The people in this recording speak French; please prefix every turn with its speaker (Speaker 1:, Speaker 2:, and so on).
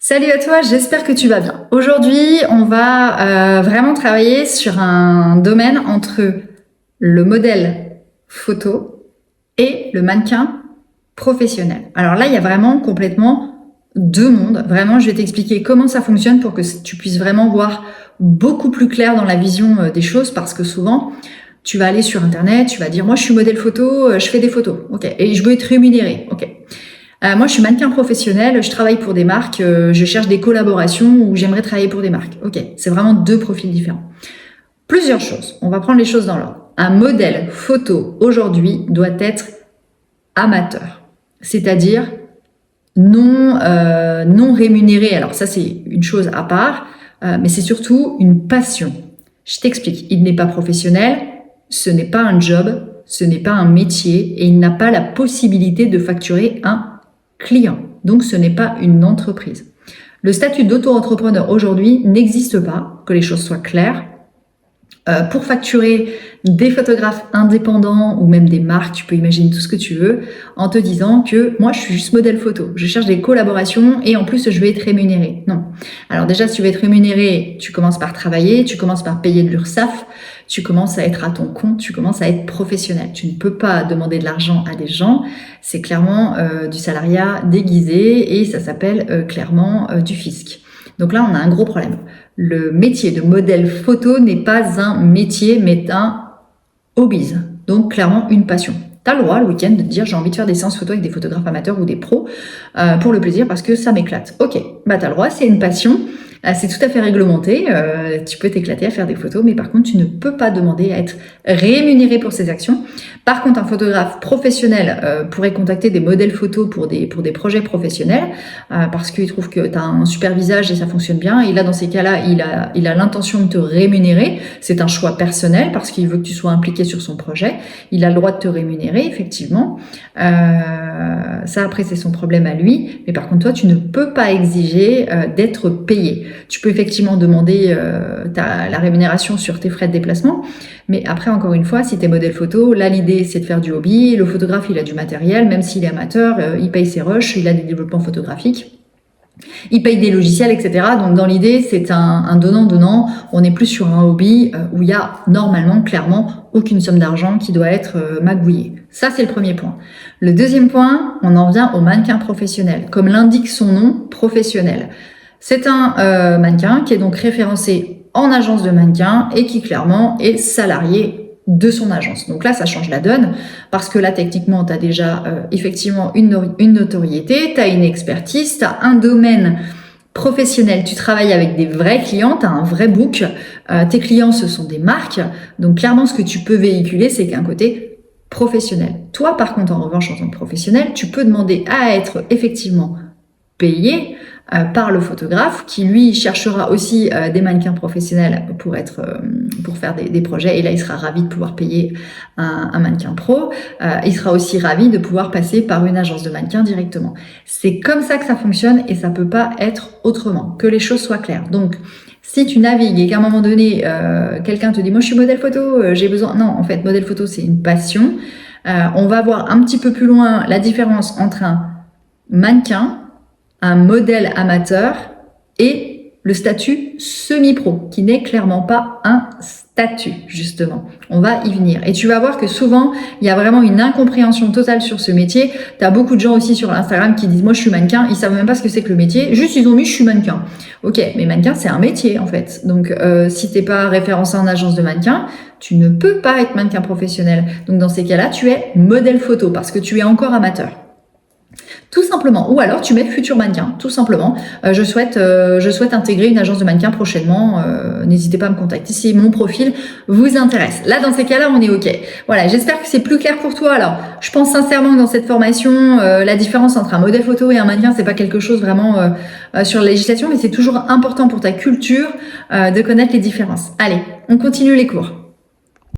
Speaker 1: Salut à toi, j'espère que tu vas bien. Aujourd'hui, on va vraiment travailler sur un domaine entre le modèle photo et le mannequin professionnel. Alors là, il y a vraiment complètement deux mondes. Vraiment, je vais t'expliquer comment ça fonctionne pour que tu puisses vraiment voir beaucoup plus clair dans la vision des choses, parce que souvent, tu vas aller sur Internet, tu vas dire « moi, je suis modèle photo, je fais des photos, ok, et je veux être rémunérée, ok ». Moi, je suis mannequin professionnel, je travaille pour des marques, je cherche des collaborations ou j'aimerais travailler pour des marques. Ok, c'est vraiment deux profils différents. Plusieurs choses, on va prendre les choses dans l'ordre. Un modèle photo aujourd'hui doit être amateur, c'est-à-dire non rémunéré. Alors ça, c'est une chose à part, mais c'est surtout une passion. Je t'explique, il n'est pas professionnel, ce n'est pas un job, ce n'est pas un métier et il n'a pas la possibilité de facturer un client. Donc, ce n'est pas une entreprise. Le statut d'auto-entrepreneur aujourd'hui n'existe pas, que les choses soient claires. Pour facturer des photographes indépendants ou même des marques, tu peux imaginer tout ce que tu veux, en te disant que moi, je suis juste modèle photo. Je cherche des collaborations et en plus, je vais être rémunérée. Non. Alors déjà, si tu veux être rémunéré, tu commences par travailler, tu commences par payer de l'URSSAF, tu commences à être à ton compte, tu commences à être professionnel. Tu ne peux pas demander de l'argent à des gens. C'est clairement du salariat déguisé et ça s'appelle clairement du fisc. Donc là, on a un gros problème. Le métier de modèle photo n'est pas un métier, mais un hobby. Donc clairement une passion. Tu as le droit le week-end de te dire j'ai envie de faire des séances photo avec des photographes amateurs ou des pros pour le plaisir parce que ça m'éclate. Ok, bah tu as le droit, c'est une passion. C'est tout à fait réglementé, tu peux t'éclater à faire des photos, mais par contre, tu ne peux pas demander à être rémunéré pour ces actions. Par contre, un photographe professionnel pourrait contacter des modèles photos pour des projets professionnels, parce qu'il trouve que tu as un super visage et ça fonctionne bien. Et là, dans ces cas-là, il a l'intention de te rémunérer. C'est un choix personnel parce qu'il veut que tu sois impliqué sur son projet. Il a le droit de te rémunérer, effectivement. Ça, après, c'est son problème à lui. Mais par contre, toi, tu ne peux pas exiger d'être payé. Tu peux effectivement demander la rémunération sur tes frais de déplacement, mais après, encore une fois, si tu es modèle photo, là, l'idée, c'est de faire du hobby. Le photographe, il a du matériel, même s'il est amateur, il paye ses rushs, il a des développements photographiques. Il paye des logiciels, etc. Donc, dans l'idée, c'est un donnant-donnant. On n'est plus sur un hobby où il y a normalement, clairement, aucune somme d'argent qui doit être magouillée. Ça, c'est le premier point. Le deuxième point, on en vient au mannequin professionnel. Comme l'indique son nom, professionnel. C'est un mannequin qui est donc référencé en agence de mannequin et qui clairement est salarié de son agence. Donc là, ça change la donne parce que là, techniquement, tu as déjà effectivement une notoriété, tu as une expertise, tu as un domaine professionnel, tu travailles avec des vrais clients, tu as un vrai book, tes clients, ce sont des marques. Donc clairement, ce que tu peux véhiculer, c'est qu'un côté professionnel. Toi, par contre, en revanche, en tant que professionnel, tu peux demander à être effectivement payé par le photographe qui lui cherchera aussi des mannequins professionnels pour faire des projets, et là il sera ravi de pouvoir payer un mannequin pro. Il sera aussi ravi de pouvoir passer par une agence de mannequins directement. C'est comme ça que ça fonctionne et ça peut pas être autrement, que les choses soient claires. Donc si tu navigues et qu'à un moment donné quelqu'un te dit moi je suis modèle photo, j'ai besoin, non, en fait modèle photo c'est une passion. On va voir un petit peu plus loin la différence entre un mannequin, un modèle amateur et le statut semi-pro, qui n'est clairement pas un statut, justement. On va y venir. Et tu vas voir que souvent, il y a vraiment une incompréhension totale sur ce métier. Tu as beaucoup de gens aussi sur Instagram qui disent « moi, je suis mannequin », ils savent même pas ce que c'est que le métier. Juste, ils ont mis « je suis mannequin ». Ok, mais mannequin, c'est un métier, en fait. Donc, si t'es pas référencé en agence de mannequin, tu ne peux pas être mannequin professionnel. Donc, dans ces cas-là, tu es modèle photo parce que tu es encore amateur. Tout simplement. Ou alors tu mets futur mannequin, tout simplement. Je souhaite intégrer une agence de mannequin prochainement. N'hésitez pas à me contacter si mon profil vous intéresse. Là, dans ces cas-là, on est OK. Voilà, j'espère que c'est plus clair pour toi. Alors, je pense sincèrement que dans cette formation, la différence entre un modèle photo et un mannequin, c'est pas quelque chose vraiment sur la législation, mais c'est toujours important pour ta culture de connaître les différences. Allez, on continue les cours.